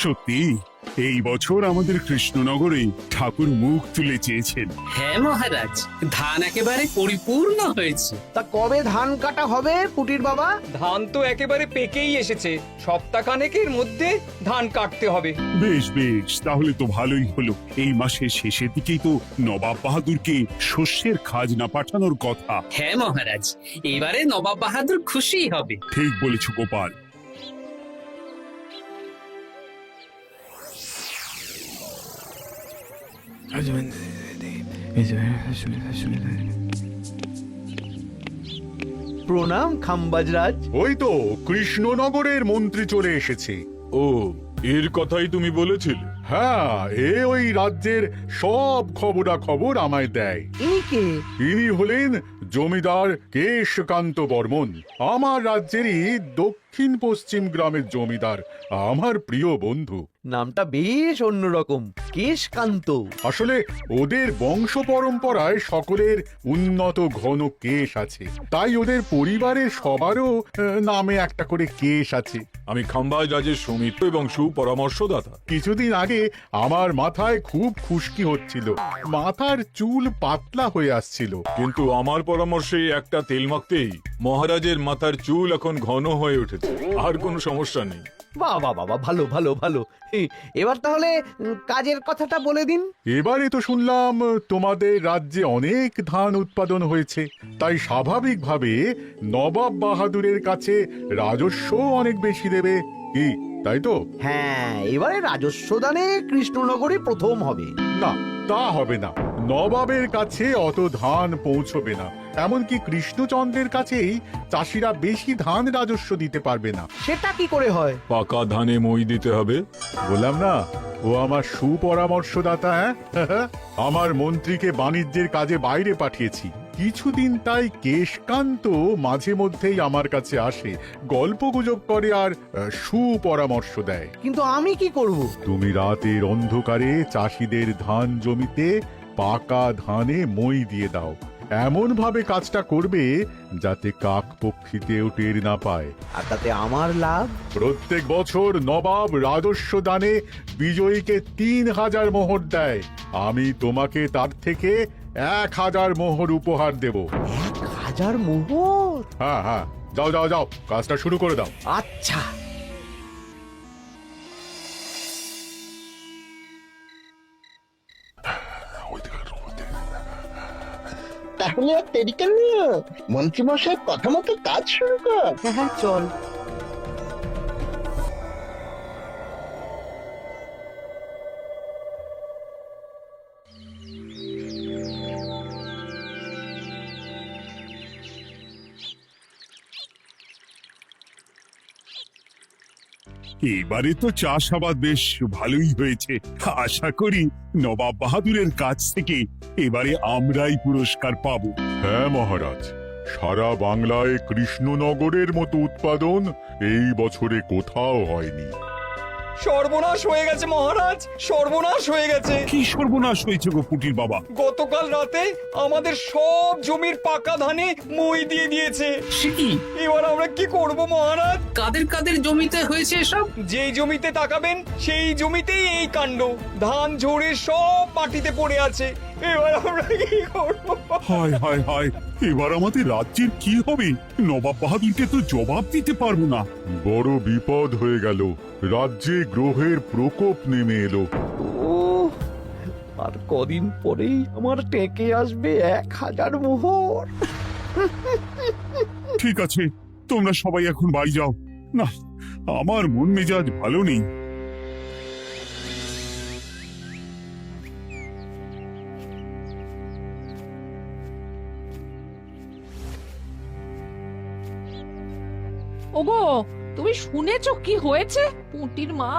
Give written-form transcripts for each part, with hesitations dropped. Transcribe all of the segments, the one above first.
সত্যি এই বছর আমাদের কৃষ্ণনগরে ঠাকুর মুখ তুলে চেয়েছেন। হ্যাঁ মহারাজ, ধান একেবারে পরিপূর্ণ হয়েছে। তা কবে ধান কাটা হবে পুটির বাবা? ধান তো একেবারে পেকেই এসেছে, সপ্তাহখানেকের মধ্যে ধান কাটতে হবে। বেশ বেশ, তাহলে তো ভালোই হলো। এই মাসের শেষের দিকেই তো নবাব বাহাদুরকে শস্যের খাজনা পাঠানোর কথা। হ্যাঁ মহারাজ, এবারে নবাব বাহাদুর খুশি হবে। ঠিক বলেছ গোপাল। প্রণাম খাম্বাজরাজ। ওই তো কৃষ্ণনগরের মন্ত্রী চলে এসেছে। ও, এর কথাই তুমি বলেছিলে? হ্যাঁ, ওই রাজ্যের সব খবরাখবর আমায় দেয়। ইনি কে? ইনি হলেন জমিদার কেশকান্ত বর্মন, আমার রাজ্যেরই দক্ষিণ পশ্চিম গ্রামের জমিদার, আমার প্রিয় বন্ধু। নামটা বেশ অন্যরকম, কেশকান্ত। আসলে ওদের বংশ পরম্পরায় সকলের উন্নত ঘন কেশ আছে, তাই ওদের পরিবারের সবারও নামে একটা করে কেশ আছে। আমি খাম্বাজ রাজের সমিত এবং সুপরামর্শদাতা। কিছুদিন আগে আমার মাথায় খুব খুশকি হচ্ছিল, মাথার চুল পাতলা হয়ে আসছিল। কিন্তু আমার পরামর্শে একটা তেল মাখতেই মহারাজের মাথার চুল এখন ঘন হয়ে উঠেছে, আর কোনো সমস্যা নেই। বাহ বাহ বাহ, ভালো ভালো ভালো। এবার তাহলে কাজের কথাটা বলে দিন। এবারে তো শুনলাম তোমাদের রাজ্যে অনেক ধান উৎপাদন হয়েছে, তাই স্বাভাবিকভাবে নবাব বাহাদুরের কাছে রাজস্ব অনেক বেশি দেবে, কি তাই তো? হ্যাঁ, এবারে রাজস্ব দানে কৃষ্ণনগরই প্রথম হবে। না, তা হবে না। নবাবের কাছে অত ধান পৌঁছবে না, এমনকি কৃষ্ণচন্দ্রের কাছেই চাষিরা বেশি ধান রাজস্ব দিতে পারবে না। সেটা কি করে হয়? পাকা ধানে মই দিতে হবে। বললাম না, ও আমার সুপরামর্শদাতা। হ্যাঁ, আমার মন্ত্রীকে বাণিজ্যের কাজে বাইরে পাঠিয়েছি কিছুদিন, তাই কেশকান্ত মাঝে মধ্যেই আমার কাছে আসে, গল্পগুজব করে আর সুপরামর্শ দেয়। কিন্তু আমি কি করব? তুমি রাতের অন্ধকারে চাষিদের ধান জমিতে পাকা ধানে মই দিয়ে দাও, এমন ভাবে কাজটা করবে যাতে কাক পক্ষীতেও টের না পায়। আর তাতে আমার লাভ? প্রত্যেক বছর নবাব রাজস্ব দানে বিজয়ীকে 3000 মোহর দেয়, আমি তোমাকে তার থেকে 1000 মোহর উপহার দেব। 1000 মোহর? হ্যাঁ হ্যাঁ, যাও যাও যাও, কাজটা শুরু করে দাও। আচ্ছা। তাহলে আর দেরি কেন? মন্ত্রীমশাই কথা মতো কাজ শুরু কর। হ্যাঁ চল। এবারে তো চাষাবাদ বেশ ভালোই হয়েছে। আশা করি নবাব বাহাদুরের কাছ থেকে এবারে আমরাই পুরস্কার পাবো। হ্যাঁ মহারাজ, সারা বাংলায় কৃষ্ণনগরের মতো উৎপাদন এই বছরে কোথাও হয়নি। সর্বনাশ হয়ে গেছে মহারাজ, সর্বনাশ হয়ে গেছে। কি সর্বনাশ হয়েছে গো পুটির বাবা? গতকাল রাতে আমাদের সব জমির পাকা ধানে মই দিয়ে দিয়েছে। সে কি? এবার আমরা কি করব মহারাজ? কাদের কাদের জমিতে হয়েছে এসব? যেই জমিতে তাকাবেন সেই জমিতেই এই কাণ্ড, ধান ঝরে সব মাটিতে পড়ে আছে। এবার আমরা কি করব? হায় হায় হায়, এবার আমাদের রাজ্যের কি হবে? নবাব বাহাদুরকে তো জবাব দিতে পারবো না। বড় বিপদ হয়ে গেল, রাজ্যে গ্রহের প্রকোপ নেমে এলো। ও, আর কদিন পরেই আমার টেকে আসবে 1000 মোহর। ঠিক আছে, তোমরা সবাই এখন বাড়ি যাও। না, আমার মন মেজাজ ভালো নেই। ওগো, তুমি শুনেছো কি হয়েছে? পুটির মা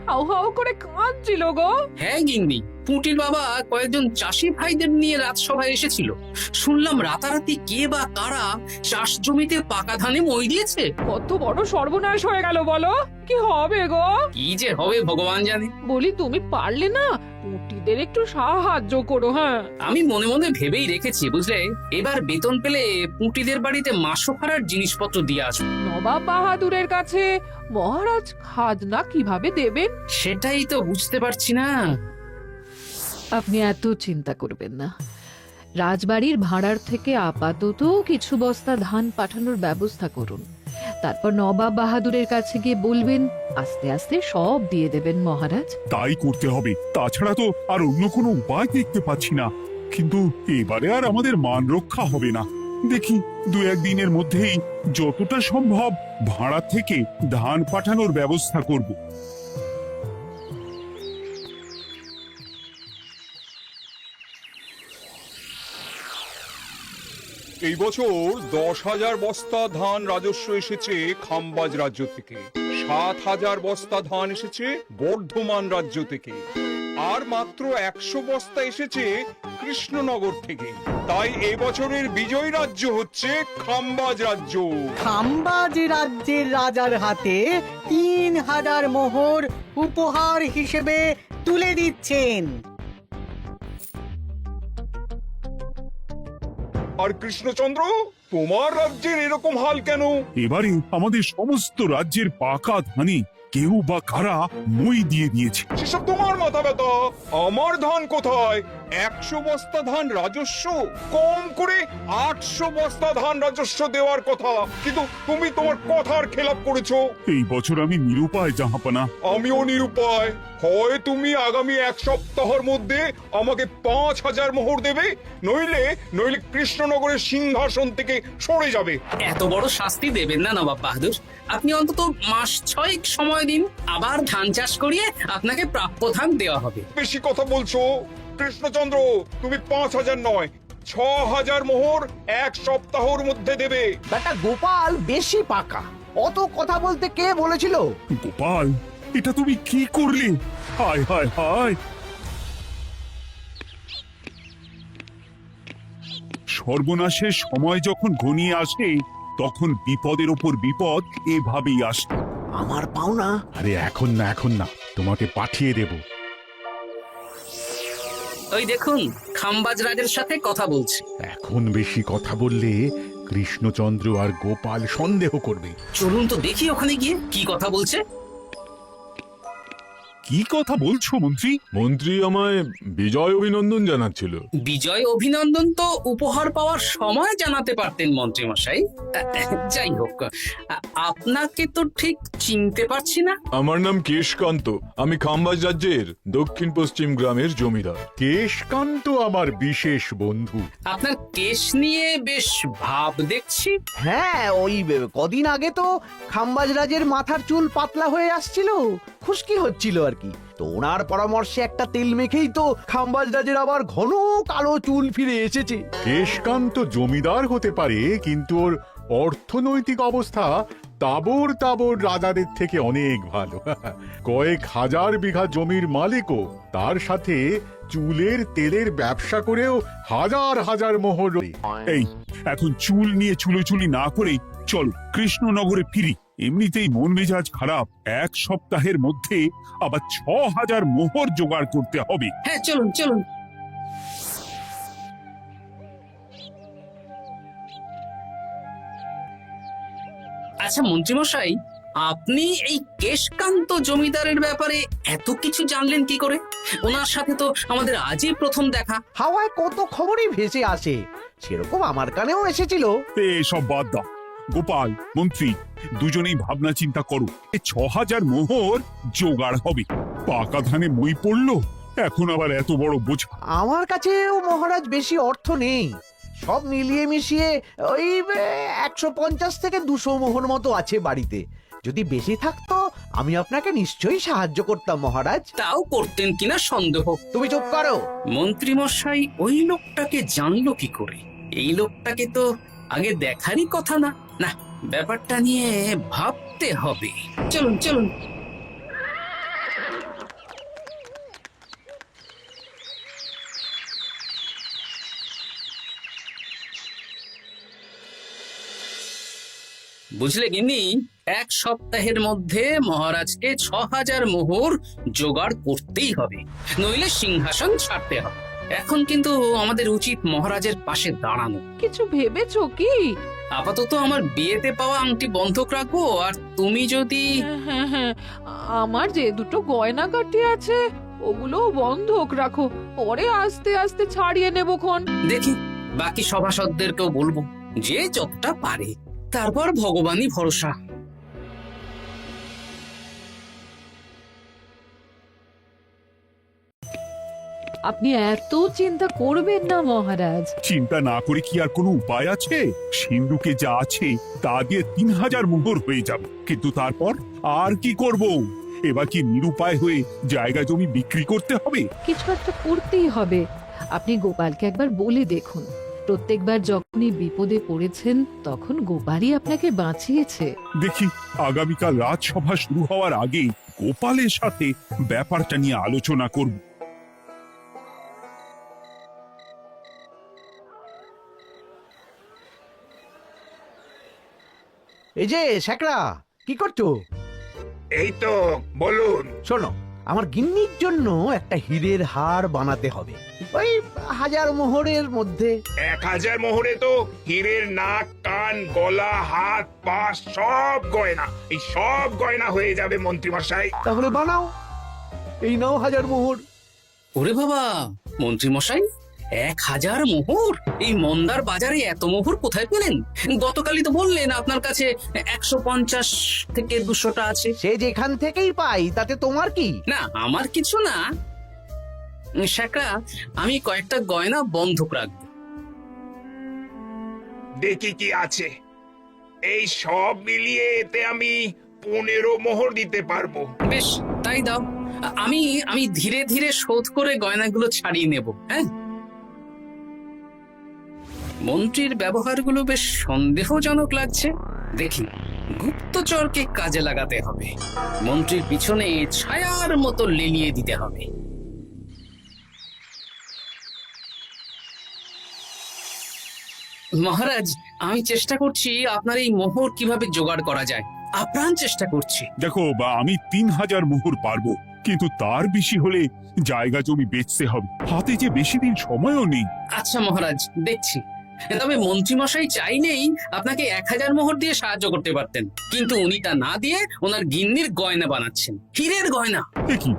হাউ হাউ করে কাঁদছিল গো। হ্যাঁ গিন্নি, পুটির বাবা কয়েকজন চাষি ভাইদের নিয়ে রাজসভায় এসেছিল। শুনলাম রাতারাতি কে বা কারা চাষ জমিতে পাকা ধানে মই দিয়েছে। কত বড় সর্বনাশ হয়ে গেল বলো? কি হবে গো? কি যে হবে ভগবান জানে। বলি তুমি পারলে না পুঁটিদের একটু সাহায্য করো। হ্যাঁ, আমি মনে মনে ভেবেই রেখেছি বুঝলে, এবার বেতন পেলে পুঁটিদের বাড়িতে মাসো ভাড়ার জিনিসপত্র দিয়ে আসবো। নবাব বাহাদুরের কাছে মহারাজ খাজনা কিভাবে দেবেন? সেটাই তো বুঝতে পারছি না। আপনি এত চিন্তা করবেন না। রাজবাড়ির ভাড়ার থেকে আপাতত কিছু বস্তা ধান পাঠানোর ব্যবস্থা করুন। তারপর নবাব বাহাদুরের কাছে গিয়ে বলবেন, আস্তে আস্তে সব দিয়ে দেবেন মহারাজ। তাই করতে হবে, তাছাড়া তো আর অন্য কোনো উপায় দেখতে পাচ্ছি না। কিন্তু এবারে আর আমাদের মান রক্ষা হবে না। দেখি 2-1 দিনের মধ্যেই যতটা সম্ভব ভাড়া থেকে ধান পাঠানোর ব্যবস্থা করব। এই বছর 10,000 বস্তা ধান রাজস্ব এসেছে খাম্বাজ রাজ্য থেকে, 7,000 বস্তা ধান এসেছে বর্ধমান রাজ্য থেকে, আর মাত্র 100 বস্তা এসেছে কৃষ্ণনগর থেকে। তাই এই বছরের বিজয়ী রাজ্য হচ্ছে খাম্বাজ রাজ্য। খাম্বাজ রাজ্যের রাজার হাতে 3,000 মোহর উপহার হিসেবে তুলে দিচ্ছেন। আর কৃষ্ণচন্দ্র, তোমার রাজ্যের এরকম হাল কেন? এবারে আমাদের সমস্ত রাজ্যের পাকা ধানে কেউ বা কারা মই দিয়ে দিয়েছে। সেসব তোমার মাথা ব্যথা। আমার ধান কোথায়? 100 বস্তা ধান রাজস্ব, কম করে 800 বস্তা ধান রাজস্ব দেওয়ার কথা, কিন্তু তুমি তোমার কথার খেলাপ করেছো। এই বছর আমি নিরুপায় জাহাপানা। আমিও নিরুপায়। হয় তুমি আগামী 1 সপ্তাহের মধ্যে আমাকে 5,000 মোহর দেবে, নইলে নইলে কৃষ্ণনগরের সিংহাসন থেকে সরে যাবে। এত বড় শাস্তি দেবেন না নবাব বাহাদুর। আপনি অন্তত মাস 6 সময় দিন, আবার ধান চাষ করিয়ে আপনাকে প্রাপ্য ধান দেওয়া হবে। বেশি কথা বলছো কৃষ্ণচন্দ্র। তুমি 5,000 নয়, 6,000 মোহর 1 সপ্তাহের মধ্যে দেবে। বেটা গোপাল বেশি পাকা, অত কথা বলতে কে বলেছিল? গোপাল, এটা তুমি কি করলে? হায় হায় হায়! সর্বনাশের সময় যখন ঘনিয়ে আসে, তখন বিপদের ওপর বিপদ এভাবেই আসে। আমার পাওনা। আরে এখন না, এখন না, তোমাকে পাঠিয়ে দেব। ওই দেখুন, খাম্বাজ রাজের সাথে কথা বলছে। এখন বেশি কথা বললে কৃষ্ণচন্দ্র আর গোপাল সন্দেহ করবে। চলুন তো দেখি ওখানে গিয়ে কি কথা বলছে। কি কথা বলছো মন্ত্রী? মন্ত্রী আমায় বিজয় অভিনন্দন জানাচ্ছিল। বিজয় অভিনন্দন তো উপহার পাওয়ার সময় জানাতে পারতেন মন্ত্রী মশাই। যাই হোক, আপনাকে তো ঠিক চিনতে পারছি না। আমার নাম কেশকান্ত, আমি খাম্বাজ রাজ্যের দক্ষিণ পশ্চিম গ্রামের জমিদার। কেশকান্ত আমার বিশেষ বন্ধু। আপনার কেশ নিয়ে বেশ ভাব দেখছি। হ্যাঁ, ওই কদিন আগে তো খাম্বাজ রাজের মাথার চুল পাতলা হয়ে আসছিল, খুশকি হচ্ছিল আর কি। তো ওনার পরামর্শে একটা তেল মেখেই তো খাম্বাজ রাজের আবার ঘন কালো চুল ফিরে এসেছে। কেশকান্ত জমিদার হতে পারে, কিন্তু ওর অর্থনৈতিক অবস্থা তাবর তাবর রাজাদের থেকে অনেক ভালো। কয়েক হাজার বিঘা জমির মালিকও, তার সাথে চুলের তেলের ব্যবসা করেও হাজার হাজার মোহর। এই, এখন চুল নিয়ে চুলোচুলি না করে চলো কৃষ্ণনগরে ফিরি। এমনিতেই মন মেজাজ খারাপ, 1 সপ্তাহের মধ্যে আবার 6,000 মোহর জোগাড় করতে হবে। হ্যাঁ, চলুন চলুন। আচ্ছা মন্ত্রীমশাই, আপনি এই কেশকান্ত জমিদারের ব্যাপারে এত কিছু জানলেন কি করে? ওনার সাথে তো আমাদের আজই প্রথম দেখা। হাওয়ায় কত খবরই ভেসে আসে, সেরকম আমার কানেও এসেছিল। এসব বাদ দাও। গোপাল, মন্ত্রী, দুজনেই ভাবনা চিন্তা করো। 6,000 মোহর জোগাড় হবে। পাকা ধানে মই পড়লো, এখন আবার এত বড় বোঝা। আমার কাছেও মহারাজ বেশি অর্থ নেই, সব মিলিয়ে মিশিয়ে ওই 150 থেকে 200 মোহর মতো আছে বাড়িতে। যদি বেশি থাকতো আমি আপনাকে নিশ্চয়ই সাহায্য করতাম মহারাজ। তাও করতেন কিনা সন্দেহ। তুমি চুপ করো। মন্ত্রীমশাই ওই লোকটাকে জানলো কি করে? এই লোকটাকে তো আগে দেখারই কথা না। না, ব্যাপারটা নিয়ে ভাবতে হবে। চলুন চলুন। বুঝলে গিন্নি, 1 সপ্তাহের মধ্যে মহারাজকে 6000 মোহর জোগাড় করতেই হবে, নইলে সিংহাসন ছাড়তে হবে। এখন কিন্তু আমাদের উচিত মহারাজের পাশে দাঁড়ানো। কিছু ভেবেছো কি? আপাতত আমার বিয়েতে পাওয়া আংটি বন্ধক রাখবো, আর তুমি যদি হ্যাঁ হ্যাঁ, আমার যে দুটো গয়নাগাটি আছে ওগুলো বন্ধক রাখো, পরে আস্তে আস্তে ছাড়িয়ে নেবক্ষণ। দেখি বাকি সভাসদদেরকেও বলবো, যে যতটা পারে, তারপর ভগবানই ভরসা। আপনি এত চিন্তা করবেন না মহারাজ। চিন্তা না করে কি আর কোনো উপায় আছে? সিন্ধুকে যা আছে তা দিয়ে 3000 মোহর হয়ে যাবে, কিন্তু তারপর আর কি করব? এবার কি নিরুপায় হয়ে জায়গা জমি বিক্রি করতে হবে? কিছু একটা করতেই হবে। আপনি গোপালকে একবার বলে দেখুন, প্রত্যেকবার যখনই বিপদে পড়েছেন তখন গোপালই আপনাকে বাঁচিয়েছে। দেখি আগামীকাল রাজসভা শুরু হওয়ার আগে গোপালের সাথে ব্যাপারটা নিয়ে আলোচনা করব। এই যে শ্যাকরা, কি করছো? এই তো, বলুন। শোনো, আমার গিন্নির জন্য একটা হীরের হার বানাতে হবে, ওই 1000 মোহরের মধ্যে। 1000 মোহরে তো হীরের নাক, কান, গলা, হাত, পা সব গয়না, এই সব গয়না হয়ে যাবে মন্ত্রীমশাই। তাহলে বানাও, এই নাও 1000 মোহর। ওরে বাবা, মন্ত্রী মশাই, 1000 মোহর! এই মন্দার বাজারে এত মোহর কোথায় পেলেন? গতকালই তো বললেন আপনার কাছে 150 থেকে 200টা আছে। সে যেখান থেকেই পাই তাতে তোমার কি? না, আমার কিছু না। শ্যাকরা, আমি কয়েকটা গয়না বন্ধক রাখবো। দেখি কি আছে। এই সব মিলিয়ে এতে আমি 15 মোহর দিতে পারবো। বেশ, তাই দাও। আমি ধীরে ধীরে শোধ করে গয়নাগুলো ছাড়িয়ে নেব। হ্যাঁ, মন্ত্রীর ব্যবহারগুলো বেশ সন্দেহজনক লাগছে। দেখি, গুপ্তচরকে কাজে লাগাতে হবে, মন্ত্রীর পিছনে ছায়ার মতো লেলিয়ে দিতে হবে। মহারাজ, আমি চেষ্টা করছি আপনার এই মোহর কিভাবে জোগাড় করা যায়, আপ্রাণ চেষ্টা করছি। দেখো, আমি 3000 মোহর পারবো, কিন্তু তার বেশি হলে জায়গা জমি বেচতে হবে, হাতে যে বেশি দিন সময়ও নেই। আচ্ছা মহারাজ, দেখছি। তবে মন্ত্রীমশাই চাইলেই আপনাকে 1000 মোহর দিয়ে সাহায্য করতে পারতেন, কিন্তু উনি তা না দিয়ে ওনার গিন্নির গয়না বানাচ্ছেন, হীরের গয়না। দেখি,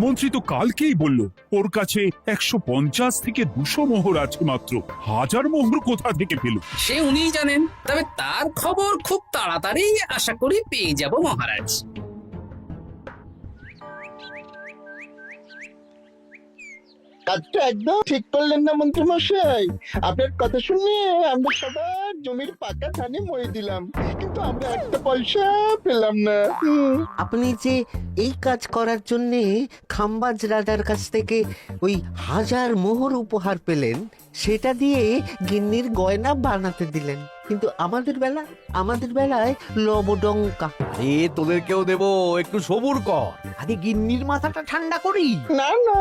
মন্ত্রী তো কালকেই বলল ওর কাছে 150 থেকে 200 মোহর আছে মাত্র। 1000 মোহর কোথা থেকে পেল? সে উনিই জানেন, তবে তার খবর খুব তাড়াতাড়ি আশা করি পেয়ে যাব মহারাজ। কাজটা একদম ঠিক করলেন না মন্ত্রী মশাই। আপনার কথা শুনে আমরা সবার জমির পাকা ধানে মই দিলাম, কিন্তু আমরা একটা পয়সা পেলাম না। আপনি যে এই কাজ করার জন্য খাম্বাজ রাজার কাছ থেকে ওই 1000 মোহর উপহার পেলেন, সেটা দিয়ে গিন্নির গয়না বানাতে দিলেন, কিন্তু আমাদের বেলায় লবডঙ্কা। আরে তোদেরকেও দেবো, একটু সবুর কর, আগে গিন্নির মাথাটা ঠান্ডা করি। না না,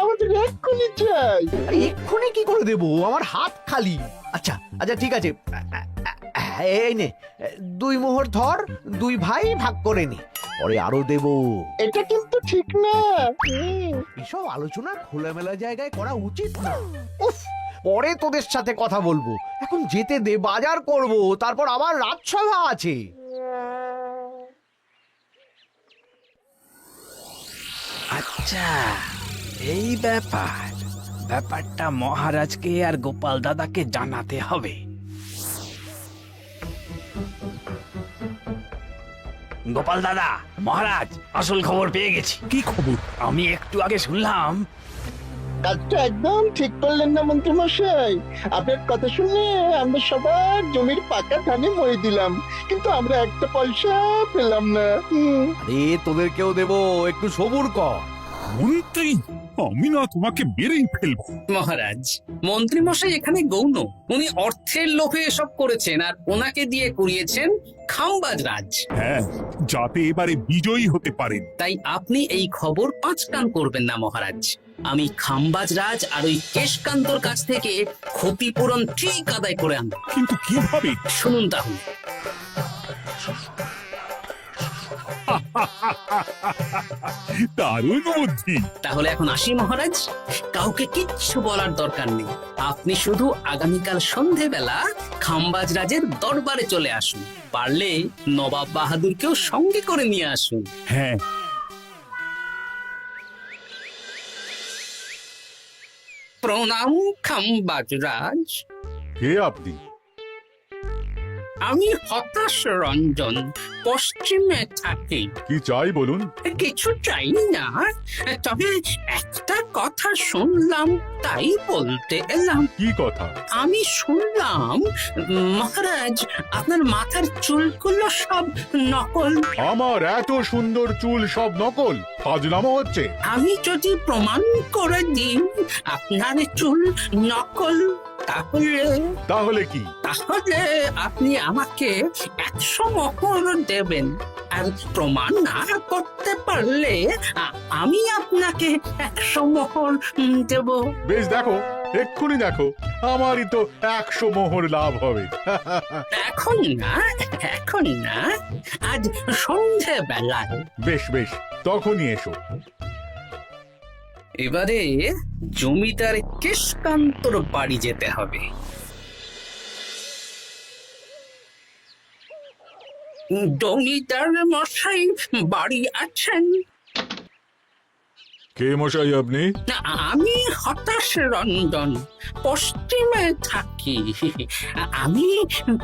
আমাদের এক্ষুনি চাই। আরে এক্ষুনি কি করে দেবো, আমার হাত খালি। আচ্ছা আচ্ছা, ঠিক আছে, এই নে 2 মোহর ধর, 2 ভাই ভাগ করে নে, পরে আরো দেবো। এটা কিন্তু ঠিক না। এসব আলোচনা খোলামেলা জায়গায় করা উচিত না। উফ, পরে তোদের সাথে কথা বলবো, এখন যেতে দে, বাজার করব, তারপর আবার রাজসভা আছে। আচ্ছা, এই ব্যাপারটা মহারাজকে আর গোপাল দাদাকে জানাতে হবে। গোপাল দাদা, মহারাজ আসল খবর পেয়ে গেছি। কি খবর? আমি একটু আগে শুনলাম। কাজটা একদম ঠিক করলেন না মন্ত্রী মশাই। আপনার কথা শুনে আমরা সবার জমির পাকা ধানে মই দিলাম, কিন্তু আমরা একটা পয়সা পেলাম না। আরে তোদেরকেও দেবো, একটু সবুর কর। মন্ত্রী, আমি না তোমাকে মেরেই ফেলবো। মহারাজ, মন্ত্রী মশাই এখানে গৌণ, উনি অর্থের লোভে এসব করেছেন, আর ওনাকে দিয়ে করিয়েছেন খাম্বাজ রাজ। হ্যাঁ, যাতে এবারে বিজয়ী হতে পারেন। তাই আপনি এই খবর 5 কান করবেন না মহারাজ। আমি খাম্বাজ রাজ আর ওই কেশকান্তর কাছ থেকে ক্ষতিপূরণ ঠিক আদায় করে আনবো। কিন্তু কিভাবে? শুনুন তাহলে। দারুণ বুদ্ধি। তাহলে এখন আসি মহারাজ, কাউকে কিচ্ছু বলার দরকার নেই। আপনি শুধু আগামীকাল সন্ধেবেলা খাম্বাজ রাজের দরবারে চলে আসুন, পারলে নবাব বাহাদুরকেও সঙ্গে করে নিয়ে আসুন। হ্যাঁ, প্রণাম খাম্বাজ রাজ। কে আপনি? আমি হতাশ রঞ্জন, পশ্চিমে থাকি। কি চাই বলুন? কিছু চাই না, তবে একটা কথা শুনলাম তাই বলতে এলাম। কি কথা? আমি শুনলাম মহারাজ আপনার মাথার চুলগুলো সব নকল। আমার এত সুন্দর চুল সব নকল? ফাজলামো হচ্ছে। আমি যদি প্রমাণ করে দিই আপনার চুল নকল, তাহলে কি? তাহলে আপনি আমাকে 100 মোহর দেবেন, আর প্রমাণ না করতে পারলে আমি আপনাকে 100 মোহর দেব। বেশ, দেখো, এক্ষুনি দেখো, আমারই তো 100 মোহর লাভ হবে। এখন না, এখন না, আজ সন্ধেবেলায়। বেশ বেশ, তখনই এসো। এবারে জমিদার কেশকান্তর বাড়ি যেতে হবে। জমিদার মশাই বাড়ি আছেন? কে মশাই আপনি? না, আমি হতাশ রঞ্জন, পশ্চিমে থাকি। আমি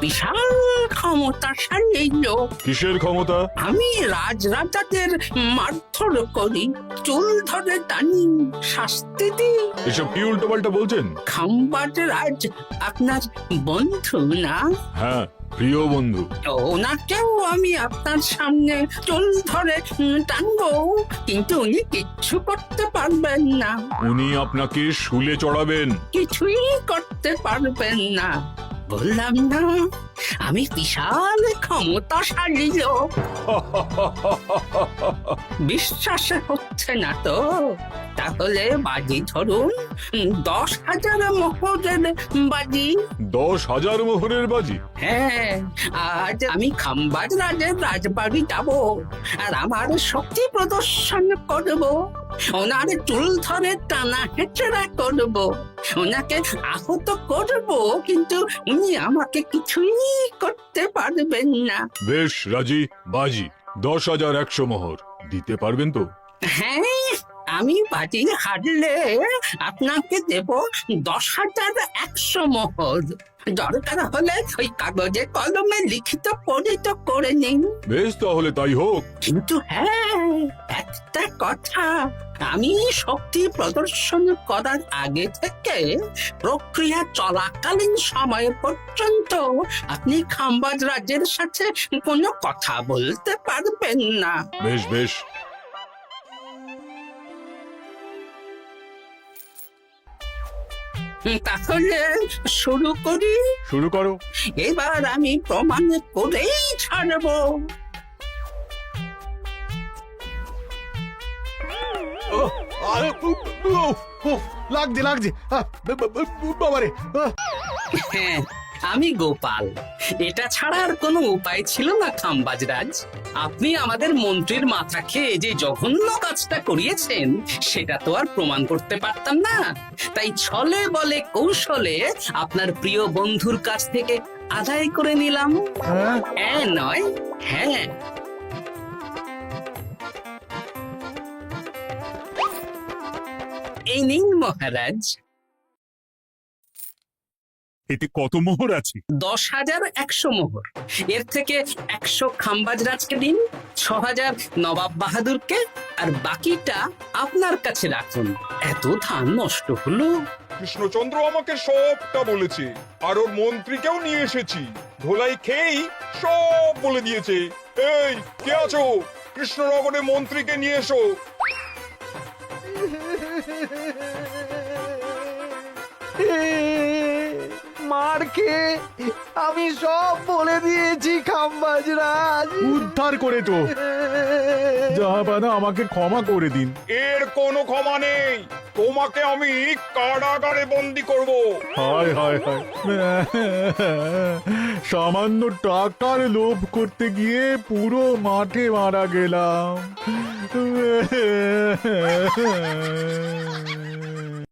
বিশাল ক্ষমতাশালী লোক। কিসের ক্ষমতা? আমি রাজরাজাদের মারধর করি, চুল ধরে টানি, শাস্তি দিই। এসব কি উল্টোপাল্টা বলছেন? খাম্বাজ রাজ আপনার বন্ধু না? হ্যাঁ, প্রিয় বন্ধু। ওনাকেও আমি আপনার সামনে চুল ধরে টানবো, কিন্তু উনি কিচ্ছু করতে পারবেন না। উনি আপনাকে শুলে চড়াবেন। কিছুই করতে পারবেন না, বললাম না আমি বিশাল ক্ষমতাশালী লোক। বিশ্বাস হচ্ছে না তো? তাহলে বাজি ধরুন, 10,000 মোহরের বাজি। 10,000 মোহরের বাজি? হ্যাঁ, আজ আমি খাম্বাজ রাজের রাজবাড়ি যাব, আর আমার শক্তি প্রদর্শন করব। ওনার চুল ধরে টানা হেঁচড়া করব, ওনাকে আহত করব, কিন্তু উনি আমাকে কিছুই করতে পারবেন না। বেশ রাজি, বাজি 10,100 মোহর দিতে পারবেন তো? হ্যাঁ, আমি বাজি হারলে আপনাকে দেব 10,100 মোহর। দরকার হলে ওই কাগজে কলমে লিখিত পরিত করে নিন। বেশ, তাহলে তাই হোক। কিন্তু হ্যাঁ, একটা কথা, আমি শক্তি প্রদর্শন করার আগে থেকে প্রক্রিয়া চলাকালীন সময় পর্যন্ত আপনি খাম্বাজ রাজের সাথে কোনো কথা বলতে পারবেন না। বেশ বেশ। তাহলে শুরু করি। শুরু করো। এবার আমি প্রমাণ করেই ছাড়বো। লাগছে লাগছে, বাবারে। হ্যাঁ, আমি গোপাল। এটা ছাড়া আর কোনো উপায় ছিল না খাম্বাজ রাজ। আপনি আমাদের মন্ত্রীর মাথা খেয়ে যে জঘন্য কাজটা করিয়েছেন সেটা তো আর প্রমাণ করতে পারতাম না, তাই ছলে বলে কৌশলে আপনার প্রিয় বন্ধুর কাছ থেকে আদায় করে নিলাম। হ্যাঁ নয়, হ্যাঁ। এই নিন মহারাজ। এতে কত মোহর আছে? 10,100 মোহর। এর থেকে 100 খাম্বাজ রাজকে দিন, 6,000 নবাব বাহাদুরকে, আর বাকিটা আপনার কাছে রাখুন। এত ধান নষ্ট হলো। কৃষ্ণচন্দ্র আমাকে সবটা বলেছে, আর ওর মন্ত্রীকেও নিয়ে এসেছি। ধোলাই খেয়েই সব বলে দিয়েছে। এই, কে আছো? কৃষ্ণনগরে মন্ত্রীকে নিয়ে এসো। মার খেয়ে আমি সব বলে দিয়েছি খাম্বাজ রাজ। উদ্ধার করে তো জাহাপানা, আমাকে ক্ষমা করে দিন। এর কোনো ক্ষমা নেই, তোমাকে আমি কারাগারে বন্দি করব। হায় হায় হায়, সামান্য টাকার লোভ করতে গিয়ে পুরো মাঠে মারা গেলাম।